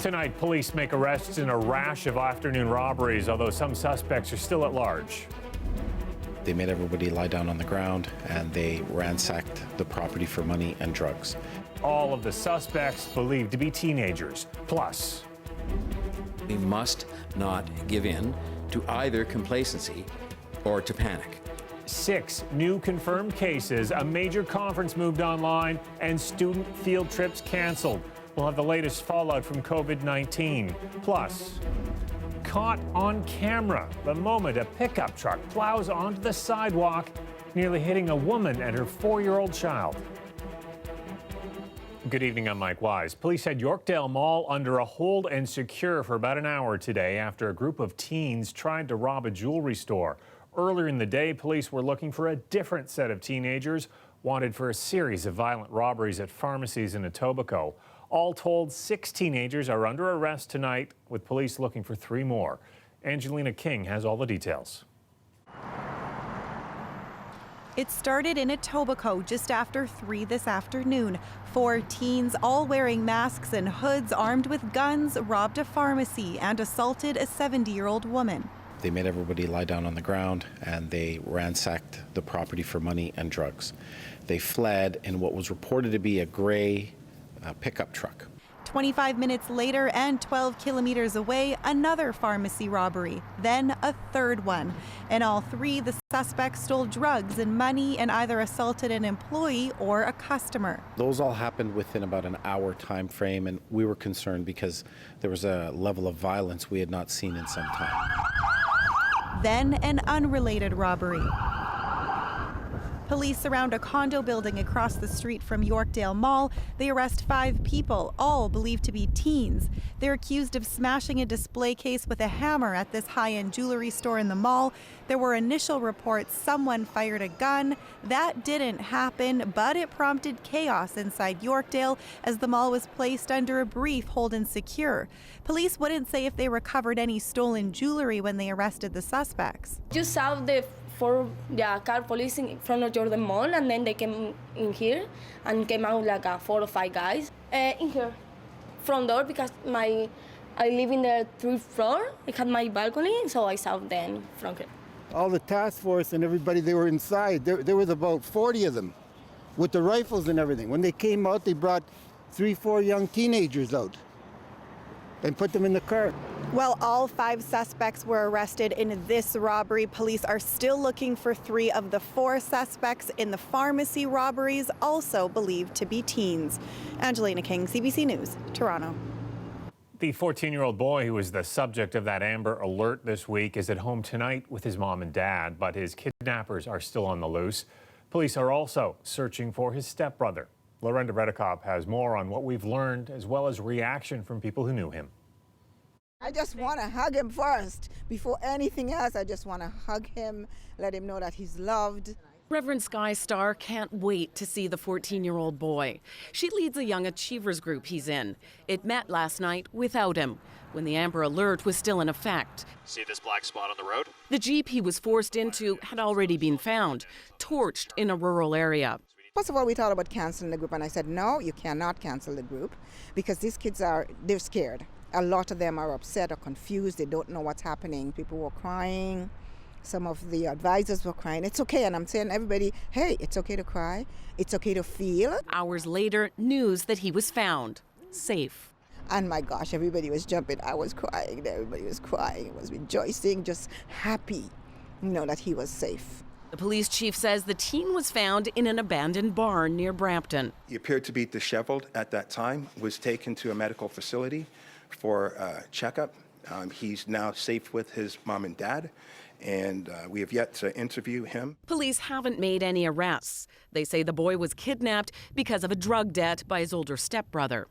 Tonight, police make arrests in a rash of afternoon robberies, although some suspects are still at large. They made everybody lie down on the ground and they ransacked the property for money and drugs. All of the suspects believed to be teenagers. Plus, we must not give in to either complacency or to panic. 6 new confirmed cases, a major conference moved online, and student field trips canceled. We'll have the latest fallout from COVID-19. Plus, caught on camera the moment a pickup truck plows onto the sidewalk, nearly hitting a woman and her 4-year-old child. Good evening, I'm Mike Wise. Police had Yorkdale Mall under a hold and secure for about an hour today after a group of teens tried to rob a jewelry store. Earlier in the day, police were looking for a different set of teenagers wanted for a series of violent robberies at pharmacies in Etobicoke. All told, 6 teenagers are under arrest tonight, with police looking for 3 more. Angelina King has all the details. It started in Etobicoke just after 3 this afternoon. 4 teens, all wearing masks and hoods, armed with guns, robbed a pharmacy and assaulted a 70-year-old woman. They made everybody lie down on the ground and they ransacked the property for money and drugs. They fled in what was reported to be a gray pickup truck. 25 minutes later and 12 kilometers away, another pharmacy robbery, then a third one. In all 3, the suspects stole drugs and money and either assaulted an employee or a customer. Those all happened within about an hour time frame, and we were concerned because there was a level of violence we had not seen in some time. Then an unrelated robbery. Police surround a condo building across the street from Yorkdale Mall. They arrest 5 people, all believed to be teens. They're accused of smashing a display case with a hammer at this high-end jewelry store in the mall. There were initial reports someone fired a gun. That didn't happen, but it prompted chaos inside Yorkdale as the mall was placed under a brief hold and secure. Police wouldn't say if they recovered any stolen jewelry when they arrested the suspects. Just saw the car police in front of Jordan Mall, and then they came in here and came out like 4 or 5 guys in here front door because I live in the 3rd floor. I had my balcony, so I saw them from here. All the task force and everybody, they were inside. There was about 40 of them with the rifles and everything. When they came out, they brought 3, 4 young teenagers out and put them in the car. Well, all 5 suspects were arrested in this robbery. Police are still looking for 3 of the 4 suspects in the pharmacy robberies, also believed to be teens. Angelina King, CBC News, Toronto. The 14-year-old boy who was the subject of that Amber Alert this week is at home tonight with his mom and dad, but his kidnappers are still on the loose. Police are also searching for his stepbrother. Lorenda Redekop has more on what we've learned, as well as reaction from people who knew him. I just want to hug him first. Before anything else, I just want to hug him, let him know that he's loved. Reverend Sky Starr can't wait to see the 14-year-old boy. She leads a young achievers group he's in. It met last night without him, when the Amber Alert was still in effect. See this black spot on the road? The Jeep he was forced into had already been found, torched in a rural area. First of all, we thought about canceling the group, and I said, no, you cannot cancel the group because these kids they're scared. A lot of them are upset or confused. They don't know what's happening. People were crying. Some of the advisors were crying. It's okay, and I'm saying everybody, hey, it's okay to cry. It's okay to feel. Hours later, news that he was found, safe. And my gosh, everybody was jumping. I was crying. Everybody was crying. It was rejoicing, just happy, that he was safe. The police chief says the teen was found in an abandoned barn near Brampton. He appeared to be disheveled at that time, was taken to a medical facility for a checkup. He's now safe with his mom and dad, and we have yet to interview him. Police haven't made any arrests. They say the boy was kidnapped because of a drug debt by his older stepbrother.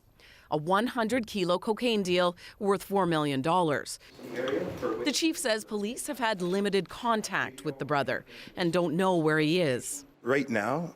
A 100-kilo cocaine deal worth $4 million. The chief says police have had limited contact with the brother and don't know where he is. Right now,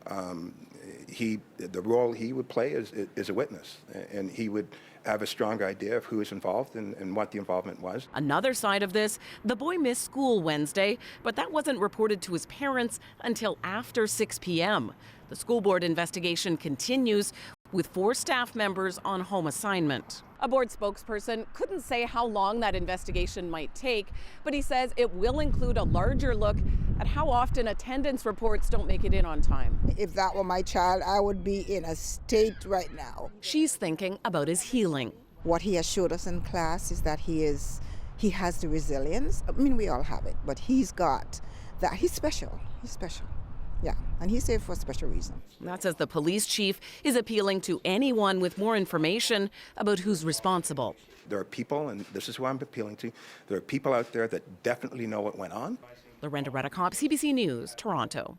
the role he would play is a witness, and he would have a strong idea of who is involved and what the involvement was. Another side of this, the boy missed school Wednesday, but that wasn't reported to his parents until after 6 p.m. The school board investigation continues, with 4 staff members on home assignment. A board spokesperson couldn't say how long that investigation might take, but he says it will include a larger look at how often attendance reports don't make it in on time. If that were my child, I would be in a state right now. She's thinking about his healing. What he has showed us in class is that he has the resilience. I mean, we all have it, but he's got that. He's special. He's special. Yeah, and he's there for a special reason. That's as the police chief is appealing to anyone with more information about who's responsible. There are people, and this is who I'm appealing to, there are people out there that definitely know what went on. Lorenda Redicop, CBC News, Toronto.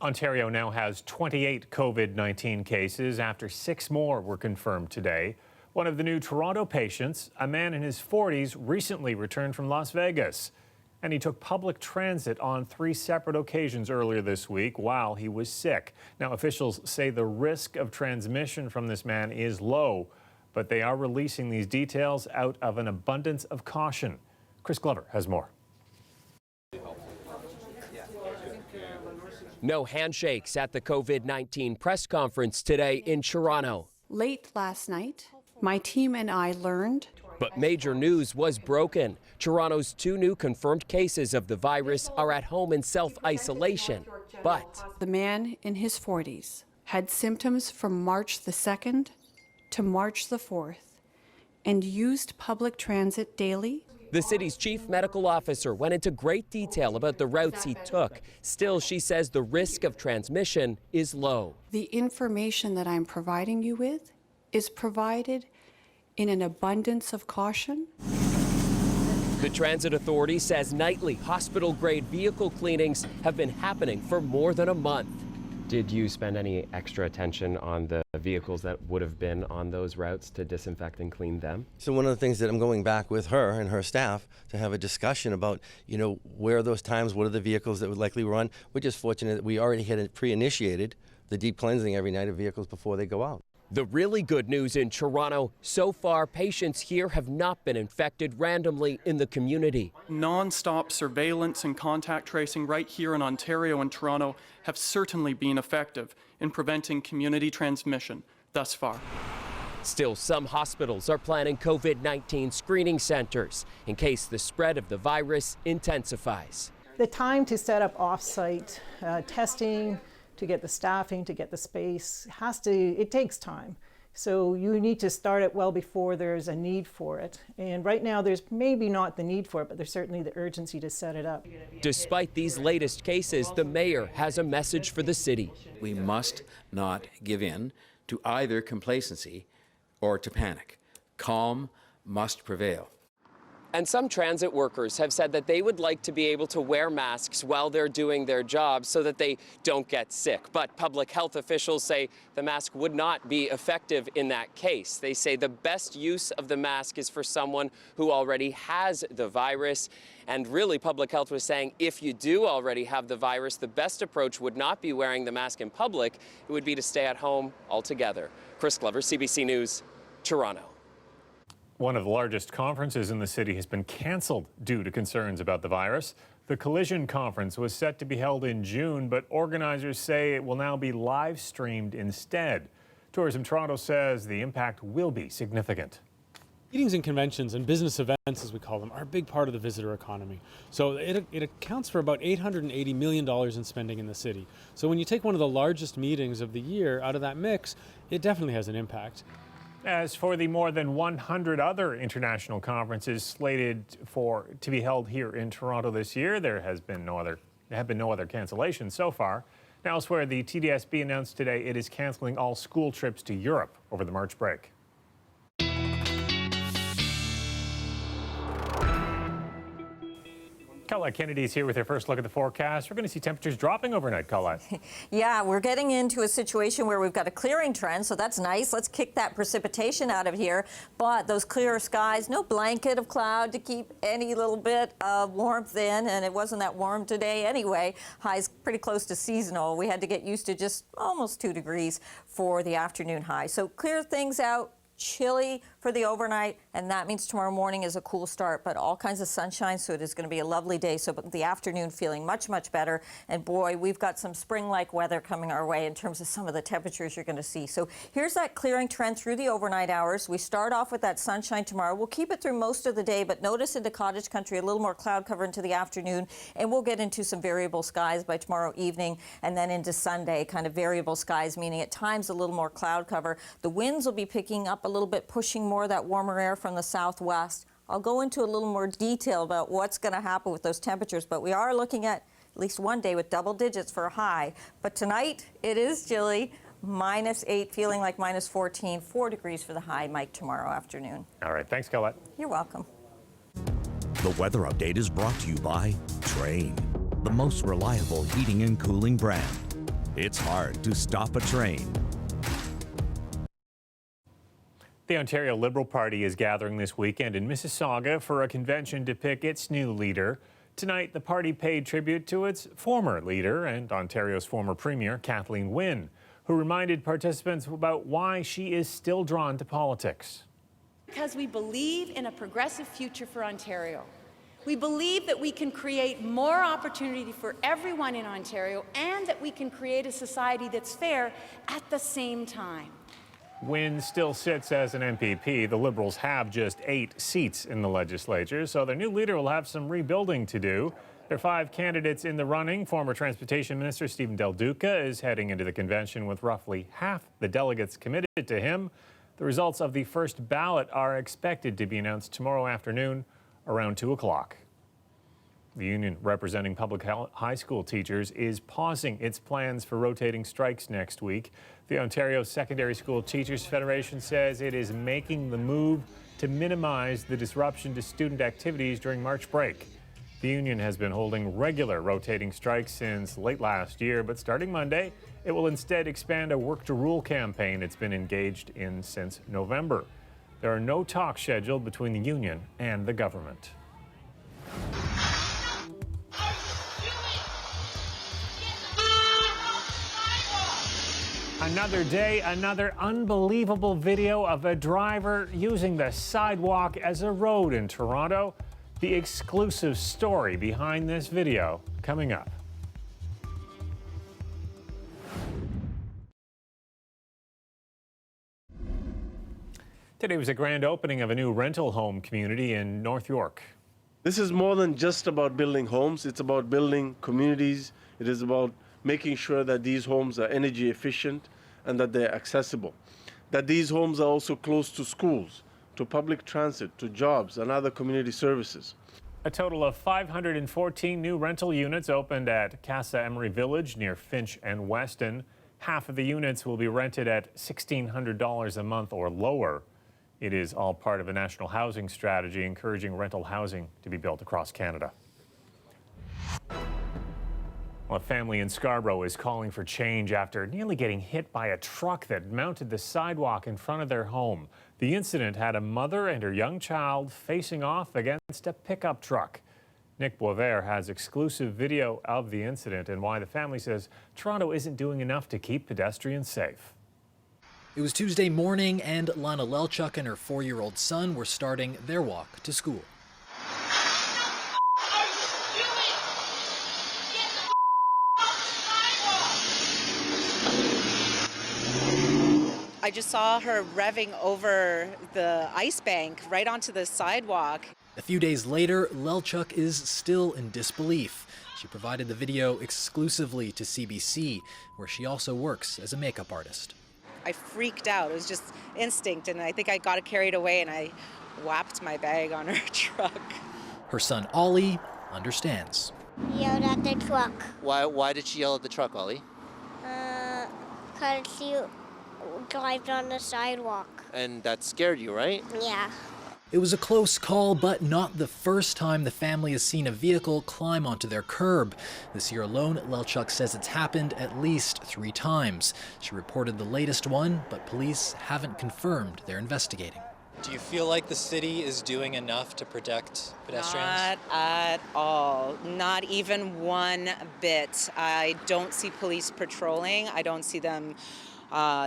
Ontario now has 28 COVID-19 cases after 6 more were confirmed today. One of the new Toronto patients, a man in his 40s, recently returned from Las Vegas. And he took public transit on 3 separate occasions earlier this week while he was sick. Now, officials say the risk of transmission from this man is low, but they are releasing these details out of an abundance of caution. Chris Glover has more. No handshakes at the COVID-19 press conference today in Toronto. Late last night, my team and I learned. But major news was broken. Toronto's 2 new confirmed cases of the virus are at home in self-isolation. But the man in his 40s had symptoms from March the 2nd to March the 4th and used public transit daily. the city's chief medical officer went into great detail about the routes he took. Still, she says the risk of transmission is low. The information that I'm providing you with is provided in an abundance of caution. The Transit Authority says nightly hospital-grade vehicle cleanings have been happening for more than a month. Did you spend any extra attention on the vehicles that would have been on those routes to disinfect and clean them? So one of the things that I'm going back with her and her staff to have a discussion about, where are those times, what are the vehicles that would likely run. We're just fortunate that we already had pre-initiated the deep cleansing every night of vehicles before they go out. The really good news in Toronto, so far patients here have not been infected randomly in the community. Non-stop surveillance and contact tracing right here in Ontario and Toronto have certainly been effective in preventing community transmission thus far. Still, some hospitals are planning COVID-19 screening centers in case the spread of the virus intensifies. The time to set up off-site testing, to get the staffing, to get the space, it takes time. So you need to start it well before there's a need for it. And right now there's maybe not the need for it, but there's certainly the urgency to set it up. Despite these latest cases, the mayor has a message for the city. We must not give in to either complacency or to panic. Calm must prevail. And some transit workers have said that they would like to be able to wear masks while they're doing their job so that they don't get sick. But public health officials say the mask would not be effective in that case. They say the best use of the mask is for someone who already has the virus. And really, public health was saying if you do already have the virus, the best approach would not be wearing the mask in public. It would be to stay at home altogether. Chris Glover, CBC News, Toronto. One of the largest conferences in the city has been canceled due to concerns about the virus. The Collision Conference was set to be held in June, but organizers say it will now be live streamed instead. Tourism Toronto says the impact will be significant. Meetings and conventions and business events, as we call them, are a big part of the visitor economy. So it accounts for about $880 million in spending in the city. So when you take one of the largest meetings of the year out of that mix, it definitely has an impact. As for the more than 100 other international conferences slated to be held here in Toronto this year, there have been no other cancellations so far. Now, elsewhere, the TDSB announced today it is canceling all school trips to Europe over the March break. Colette Kennedy is here with her first look at the forecast. We're going to see temperatures dropping overnight, Colette. Yeah, we're getting into a situation where we've got a clearing trend, so that's nice. Let's kick that precipitation out of here. But those clearer skies, no blanket of cloud to keep any little bit of warmth in, and it wasn't that warm today anyway. Highs pretty close to seasonal. We had to get used to just almost 2 degrees for the afternoon high. So clear things out. Chilly for the overnight, And that means tomorrow morning is a cool start, but all kinds of sunshine, so it is going to be a lovely day. So the afternoon feeling much, much better. And boy, we've got some spring-like weather coming our way in terms of some of the temperatures you're going to see. So here's that clearing trend through the overnight hours. We start off with that sunshine tomorrow. We'll keep it through most of the day, but notice into cottage country a little more cloud cover into the afternoon, and we'll get into some variable skies by tomorrow evening, and then into Sunday, kind of variable skies, meaning at times a little more cloud cover. The winds will be picking up a little bit, pushing more of that warmer air from the southwest. I'll go into a little more detail about what's going to happen with those temperatures, but we are looking at least one day with double digits for a high. But tonight, it is chilly, -8, feeling like -14, 4 degrees for the high, Mike, tomorrow afternoon. All right, thanks, Colette. You're welcome. The weather update is brought to you by Train, the most reliable heating and cooling brand. It's hard to stop a train. The Ontario Liberal Party is gathering this weekend in Mississauga for a convention to pick its new leader. Tonight, the party paid tribute to its former leader and Ontario's former Premier, Kathleen Wynne, who reminded participants about why she is still drawn to politics. Because we believe in a progressive future for Ontario. We believe that we can create more opportunity for everyone in Ontario and that we can create a society that's fair at the same time. Wynne still sits as an MPP. The Liberals have just 8 seats in the legislature, so their new leader will have some rebuilding to do. There are 5 candidates in the running. Former Transportation Minister Stephen Del Duca is heading into the convention with roughly half the delegates committed to him. The results of the first ballot are expected to be announced tomorrow afternoon around 2 o'clock. The union representing public high school teachers is pausing its plans for rotating strikes next week. The Ontario Secondary School Teachers Federation says it is making the move to minimize the disruption to student activities during March break. The union has been holding regular rotating strikes since late last year, but starting Monday, it will instead expand a work to rule campaign it's been engaged in since November. There are no talks scheduled between the union and the government. Another day, another unbelievable video of a driver using the sidewalk as a road in Toronto. The exclusive story behind this video coming up. Today was a grand opening of a new rental home community in North York. This is more than just about building homes. It's about building communities. It is about making sure that these homes are energy efficient and that they're accessible. That these homes are also close to schools, to public transit, to jobs and other community services. A total of 514 new rental units opened at Casa Emery Village near Finch and Weston. Half of the units will be rented at $1,600 a month or lower. It is all part of a national housing strategy encouraging rental housing to be built across Canada. Well, a family in Scarborough is calling for change after nearly getting hit by a truck that mounted the sidewalk in front of their home. The incident had a mother and her young child facing off against a pickup truck. Nick Boisvert has exclusive video of the incident and why the family says Toronto isn't doing enough to keep pedestrians safe. It was Tuesday morning and Lana Lelchuk and her 4-year-old son were starting their walk to school. I just saw her revving over the ice bank right onto the sidewalk. A few days later, Lelchuk is still in disbelief. She provided the video exclusively to CBC, where she also works as a makeup artist. I freaked out. It was just instinct, and I think I got carried away and I whapped my bag on her truck. Her son, Ollie, understands. Yelled at the truck. Why did she yell at the truck, Ollie? Because she drives on the sidewalk. And that scared you, right? Yeah. It was a close call, but not the first time the family has seen a vehicle climb onto their curb. This year alone, Lelchuk says it's happened at least 3 times. She reported the latest one, but police haven't confirmed they're investigating. Do you feel like the city is doing enough to protect pedestrians? Not at all. Not even one bit. I don't see police patrolling. I don't see them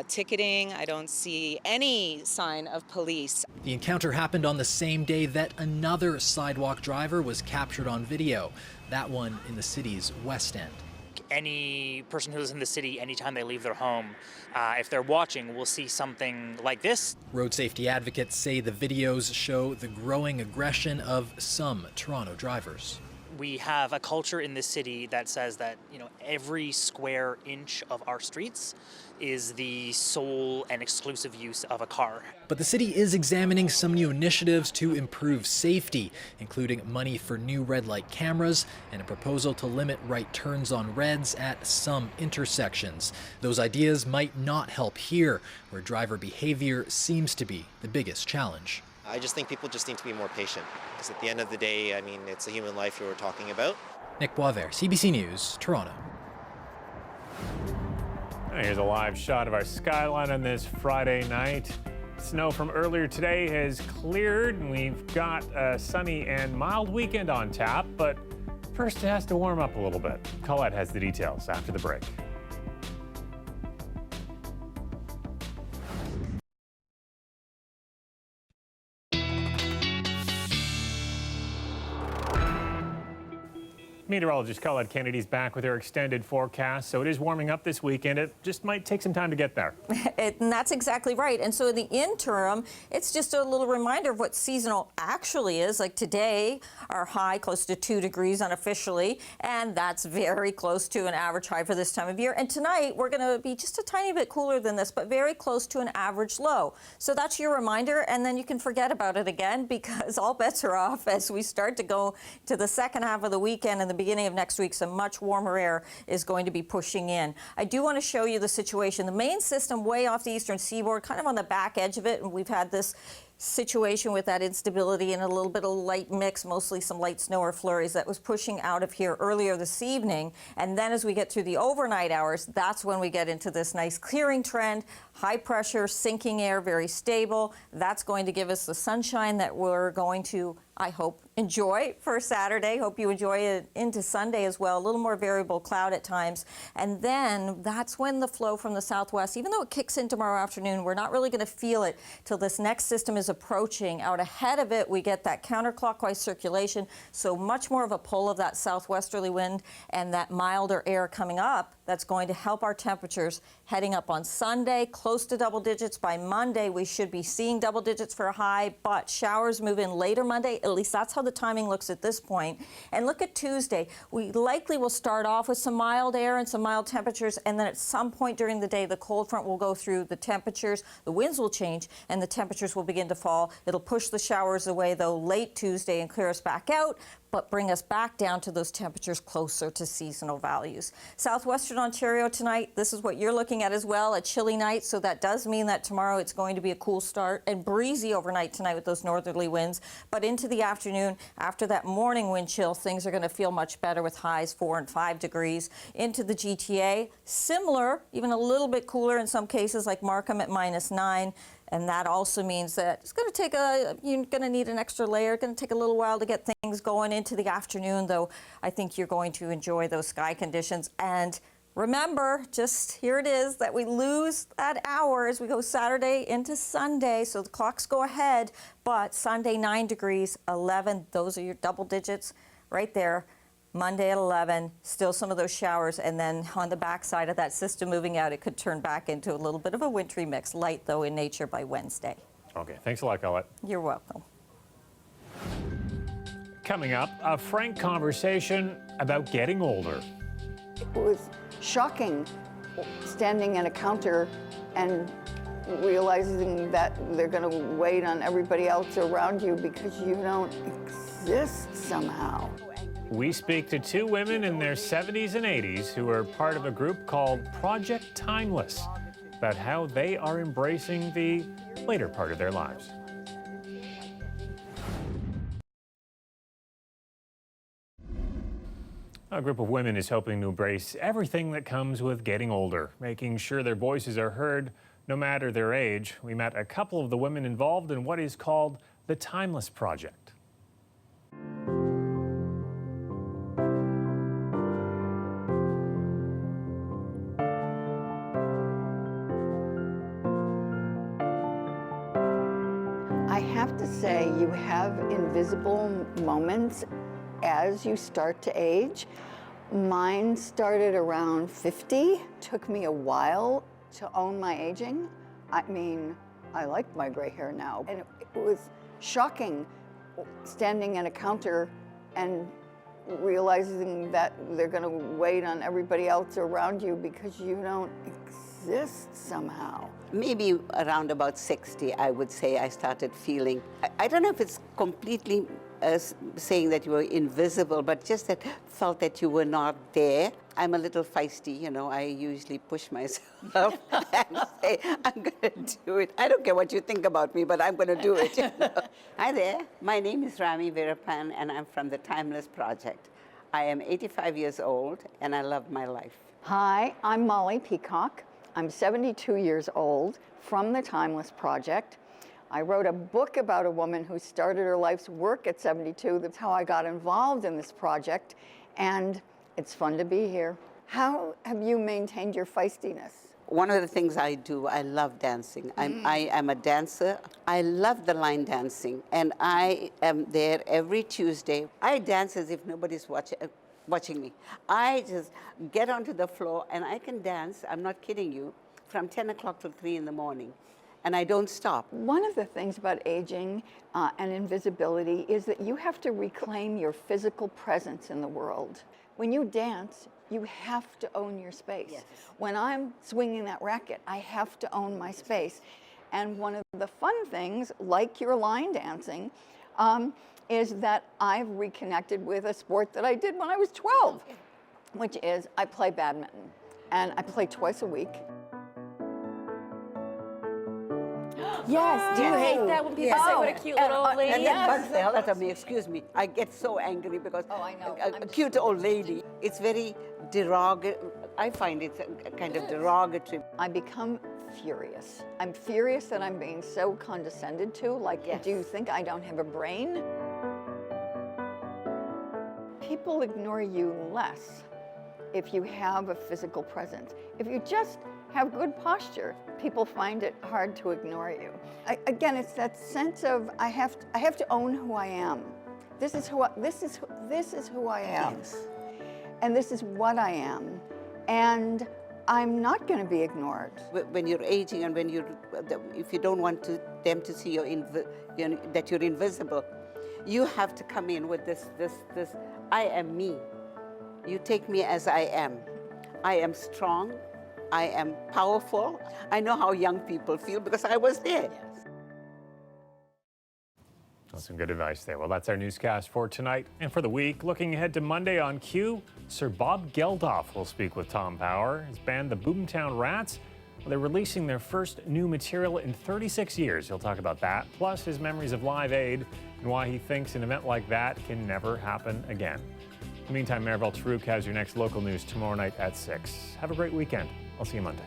ticketing. I don't see any sign of police. The encounter happened on the same day that another sidewalk driver was captured on video, that one in the city's West End. Any person who lives in the city, anytime they leave their home, if they're watching, will see something like this. Road safety advocates say the videos show the growing aggression of some Toronto drivers. We have a culture in this city that says that, every square inch of our streets is the sole and exclusive use of a car. But the city is examining some new initiatives to improve safety, including money for new red light cameras and a proposal to limit right turns on reds at some intersections. Those ideas might not help here, where driver behavior seems to be the biggest challenge. I just think people just need to be more patient, because at the end of the day, it's a human life we're talking about. Nick Boisvert, CBC News, Toronto. Here's a live shot of our skyline on this Friday night. Snow from earlier today has cleared, and we've got a sunny and mild weekend on tap, but first it has to warm up a little bit. Colette has the details after the break. Meteorologist Colette Kennedy's back with her extended forecast. So it is warming up this weekend. It just might take some time to get there. And that's exactly right. And so in the interim, it's just a little reminder of what seasonal actually is. Like today, our high close to 2 degrees unofficially, and that's very close to an average high for this time of year. And tonight, we're going to be just a tiny bit cooler than this, but very close to an average low. So that's your reminder, and then you can forget about it again, because all bets are off as we start to go to the second half of the weekend and the beginning of next week. Some much warmer air is going to be pushing in. I do want to show you the situation. The main system way off the eastern seaboard, kind of on the back edge of it, and we've had this situation with that instability and a little bit of light mix, mostly some light snow or flurries that was pushing out of here earlier this evening. And then as we get through the overnight hours, that's when we get into this nice clearing trend, high pressure, sinking air, very stable. That's going to give us the sunshine that we're going to, I hope, enjoy for Saturday. Hope you enjoy it into Sunday as well. A little more variable cloud at times. And then that's when the flow from the southwest, even though it kicks in tomorrow afternoon, we're not really going to feel it till this next system is approaching. Out ahead of it, we get that counterclockwise circulation, so much more of a pull of that southwesterly wind and that milder air coming up. That's going to help our temperatures heading up on Sunday, close to double digits. By Monday, we should be seeing double digits for a high, but showers move in later Monday. At least that's how the timing looks at this point. And look at Tuesday. We likely will start off with some mild air and some mild temperatures, and then at some point during the day, the cold front will go through. The temperatures, the winds will change, and the temperatures will begin to fall. It'll push the showers away, though, late Tuesday and clear us back out, but bring us back down to those temperatures closer to seasonal values. Southwestern Ontario tonight, this is what you're looking at as well, a chilly night, so that does mean that tomorrow it's going to be a cool start and breezy overnight tonight with those northerly winds. But into the afternoon, after that morning wind chill, things are going to feel much better with highs 4 and 5 degrees. Into the GTA, similar, even a little bit cooler in some cases, like Markham at -9. And that also means that it's going to take you're going to need an extra layer. It's going to take a little while to get things going into the afternoon, though I think you're going to enjoy those sky conditions. And remember, just here it is, that we lose that hour as we go Saturday into Sunday. So the clocks go ahead, but Sunday 9 degrees, 11, those are your double digits right there. Monday at 11, still some of those showers, and then on the backside of that system moving out, it could turn back into a little bit of a wintry mix, light though in nature by Wednesday. Okay, thanks a lot, Colette. You're welcome. Coming up, a frank conversation about getting older. It was shocking standing at a counter and realizing that they're going to wait on everybody else around you because you don't exist somehow. We speak to 2 women in their 70s and 80s who are part of a group called Project Timeless about how they are embracing the later part of their lives. A group of women is hoping to embrace everything that comes with getting older, making sure their voices are heard no matter their age. We met a couple of the women involved in what is called the Timeless Project. I have to say, you have invisible moments as you start to age. Mine started around 50. Took me a while to own my aging. I mean, I like my gray hair now. And it was shocking standing at a counter and realizing that they're going to wait on everybody else around you because you don't exist somehow. Maybe around about 60, I would say I started feeling, I don't know if it's completely saying that you were invisible, but just that felt that you were not there. I'm a little feisty, you know, I usually push myself and say, I'm going to do it. I don't care what you think about me, but I'm going to do it. You know? Hi there, my name is Rami Veerapan, and I'm from the Timeless Project. I am 85 years old, and I love my life. Hi, I'm Molly Peacock. I'm 72 years old from the Timeless Project. I wrote a book about a woman who started her life's work at 72. That's how I got involved in this project, and it's fun to be here. How have you maintained your feistiness? One of the things I do, I love dancing. I am a dancer. I love the line dancing, and I am there every Tuesday. I dance as if nobody's watching me. I just get onto the floor, and I can dance, I'm not kidding you, from 10 o'clock till 3 in the morning. And I don't stop. One of the things about aging and invisibility is that you have to reclaim your physical presence in the world. When you dance, you have to own your space. Yes. When I'm swinging that racket, I have to own my space. And one of the fun things, like your line dancing, is that I've reconnected with a sport that I did when I was 12, which is I play badminton. And I play twice a week. Yes. Do you hate that when people say what a cute little old lady and is? that bugs the hell out of me, excuse me. I get so angry because a cute old lady, it's very derogatory. I find it's a kind of derogatory. I become furious. I'm furious that I'm being so condescended to. Like, do you think I don't have a brain? People ignore you less if you have a physical presence. If you just have good posture, people find it hard to ignore you. Again, it's that sense of I have to own who I am. This is who I am, and this is what I am, and I'm not going to be ignored. When you're aging, and if you don't want them to see that you're invisible, you have to come in with this. I am me. You take me as I am. I am strong. I am powerful. I know how young people feel because I was there. That's some good advice there. Well, that's our newscast for tonight and for the week. Looking ahead to Monday on Q, Sir Bob Geldof will speak with Tom Power. His band, the Boomtown Rats, they're releasing their first new material in 36 years. He'll talk about that, plus his memories of Live Aid and why he thinks an event like that can never happen again. In the meantime, Maribel Taruk has your next local news tomorrow night at 6. Have a great weekend. I'll see you Monday.